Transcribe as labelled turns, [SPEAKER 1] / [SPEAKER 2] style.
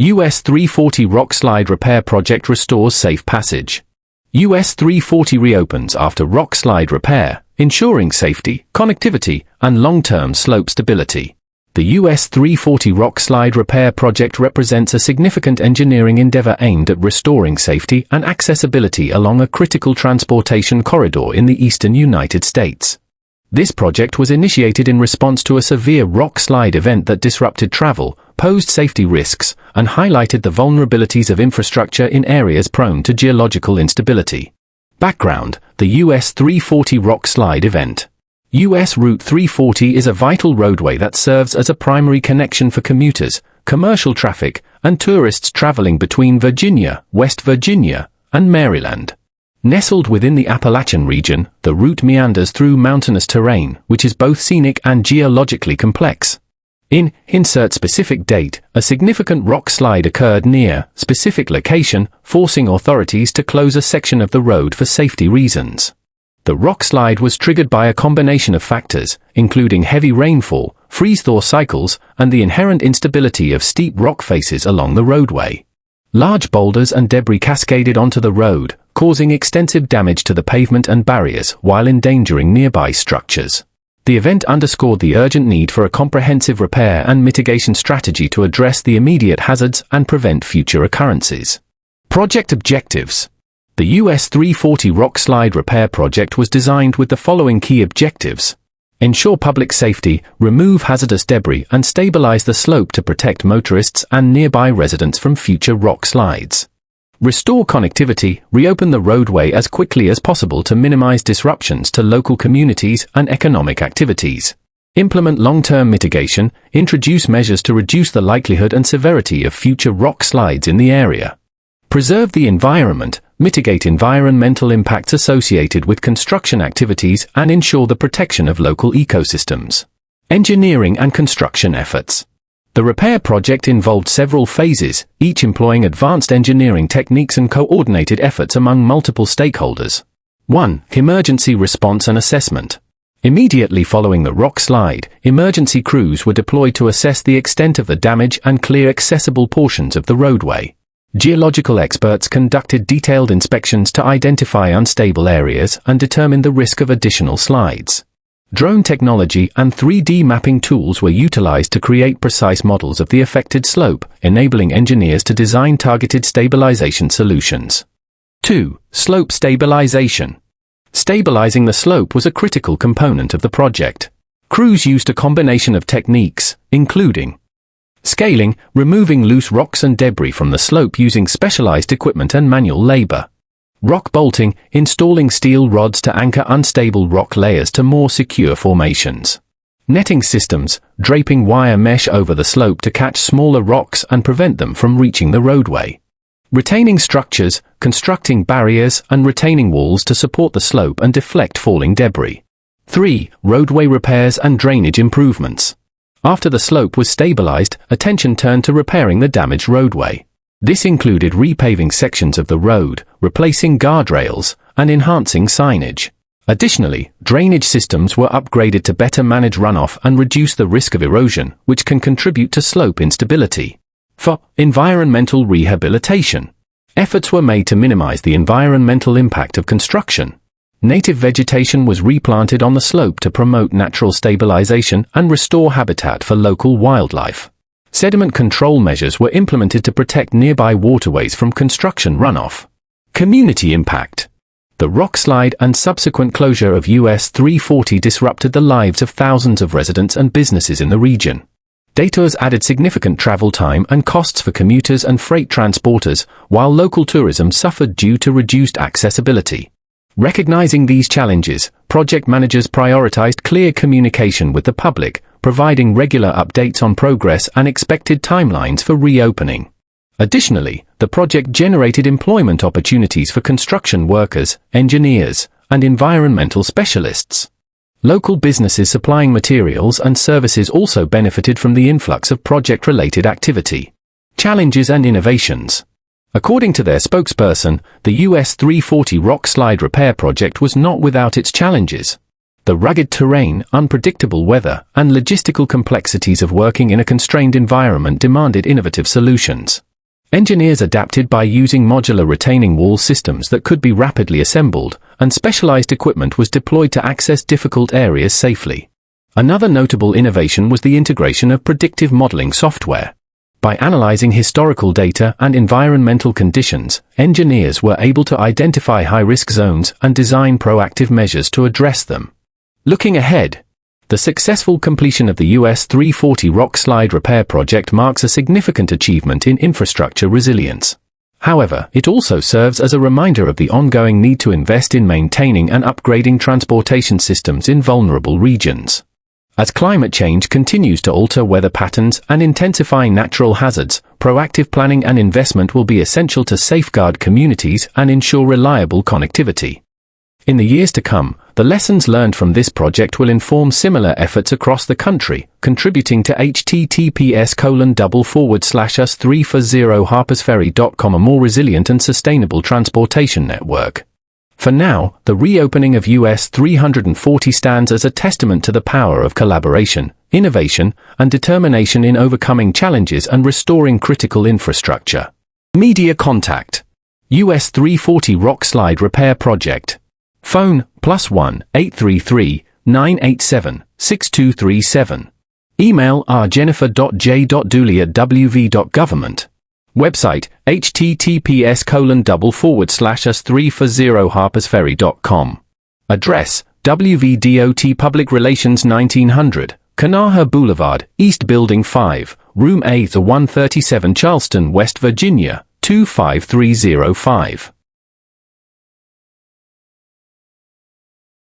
[SPEAKER 1] US 340 rock slide repair project restores safe passage. US 340 reopens after rock slide repair, ensuring safety, connectivity, and long-term slope stability. The US 340 rock slide repair project represents a significant engineering endeavor aimed at restoring safety and accessibility along a critical transportation corridor in the eastern United States. This project was initiated in response to a severe rock slide event that disrupted travel, posed safety risks, and highlighted the vulnerabilities of infrastructure in areas prone to geological instability. Background: the US 340 rock slide event. US Route 340 is a vital roadway that serves as a primary connection for commuters, commercial traffic, and tourists traveling between Virginia, West Virginia, and Maryland. Nestled within the Appalachian region, the route meanders through mountainous terrain, which is both scenic and geologically complex. Insert specific date, a significant rock slide occurred near specific location, forcing authorities to close a section of the road for safety reasons. The rock slide was triggered by a combination of factors, including heavy rainfall, freeze-thaw cycles, and the inherent instability of steep rock faces along the roadway. Large boulders and debris cascaded onto the road, causing extensive damage to the pavement and barriers while endangering nearby structures. The event underscored the urgent need for a comprehensive repair and mitigation strategy to address the immediate hazards and prevent future occurrences. Project objectives. The US 340 rock slide repair project was designed with the following key objectives: ensure public safety, remove hazardous debris, and stabilize the slope to protect motorists and nearby residents from future rock slides. Restore connectivity, reopen the roadway as quickly as possible to minimize disruptions to local communities and economic activities. Implement long-term mitigation, introduce measures to reduce the likelihood and severity of future rock slides in the area. Preserve the environment, mitigate environmental impacts associated with construction activities, and ensure the protection of local ecosystems. Engineering and construction efforts. The repair project involved several phases, each employing advanced engineering techniques and coordinated efforts among multiple stakeholders. 1. Emergency response and assessment. Immediately following the rock slide, emergency crews were deployed to assess the extent of the damage and clear accessible portions of the roadway. Geological experts conducted detailed inspections to identify unstable areas and determine the risk of additional slides. Drone technology and 3D mapping tools were utilized to create precise models of the affected slope, enabling engineers to design targeted stabilization solutions. 2. Slope stabilization. Stabilizing the slope was a critical component of the project. Crews used a combination of techniques, including scaling, removing loose rocks and debris from the slope using specialized equipment and manual labor. Rock bolting, installing steel rods to anchor unstable rock layers to more secure formations. Netting systems, draping wire mesh over the slope to catch smaller rocks and prevent them from reaching the roadway. Retaining structures, constructing barriers and retaining walls to support the slope and deflect falling debris. 3. Roadway repairs and drainage improvements. After the slope was stabilized, attention turned to repairing the damaged roadway. This included repaving sections of the road, replacing guardrails, and enhancing signage. Additionally, drainage systems were upgraded to better manage runoff and reduce the risk of erosion, which can contribute to slope instability. 4. Environmental rehabilitation. Efforts were made to minimize the environmental impact of construction. Native vegetation was replanted on the slope to promote natural stabilization and restore habitat for local wildlife. Sediment control measures were implemented to protect nearby waterways from construction runoff. Community impact. The rock slide and subsequent closure of US 340 disrupted the lives of thousands of residents and businesses in the region. Detours added significant travel time and costs for commuters and freight transporters, while local tourism suffered due to reduced accessibility. Recognizing these challenges, project managers prioritized clear communication with the public, providing regular updates on progress and expected timelines for reopening. Additionally, the project generated employment opportunities for construction workers, engineers, and environmental specialists. Local businesses supplying materials and services also benefited from the influx of project-related activity. Challenges and innovations. According to their spokesperson, the US 340 rock slide repair project was not without its challenges. The rugged terrain, unpredictable weather, and logistical complexities of working in a constrained environment demanded innovative solutions. Engineers adapted by using modular retaining wall systems that could be rapidly assembled, and specialized equipment was deployed to access difficult areas safely. Another notable innovation was the integration of predictive modeling software. By analyzing historical data and environmental conditions, engineers were able to identify high-risk zones and design proactive measures to address them. Looking ahead, the successful completion of the US 340 rock slide repair project marks a significant achievement in infrastructure resilience. However, it also serves as a reminder of the ongoing need to invest in maintaining and upgrading transportation systems in vulnerable regions. As climate change continues to alter weather patterns and intensify natural hazards, proactive planning and investment will be essential to safeguard communities and ensure reliable connectivity. In the years to come, the lessons learned from this project will inform similar efforts across the country, contributing to https://us340harpersferry.com, a more resilient and sustainable transportation network. For now, the reopening of US 340 stands as a testament to the power of collaboration, innovation, and determination in overcoming challenges and restoring critical infrastructure. Media contact. US 340 rock slide repair project. Phone, +1 833 987 6237. Email rjennifer.j.dooley@wv.government. Website, https://us340harpersferry.com. Address, WVDOT Public Relations 1900, Kanaha Boulevard, East Building 5, Room A, 137, Charleston, West Virginia, 25305.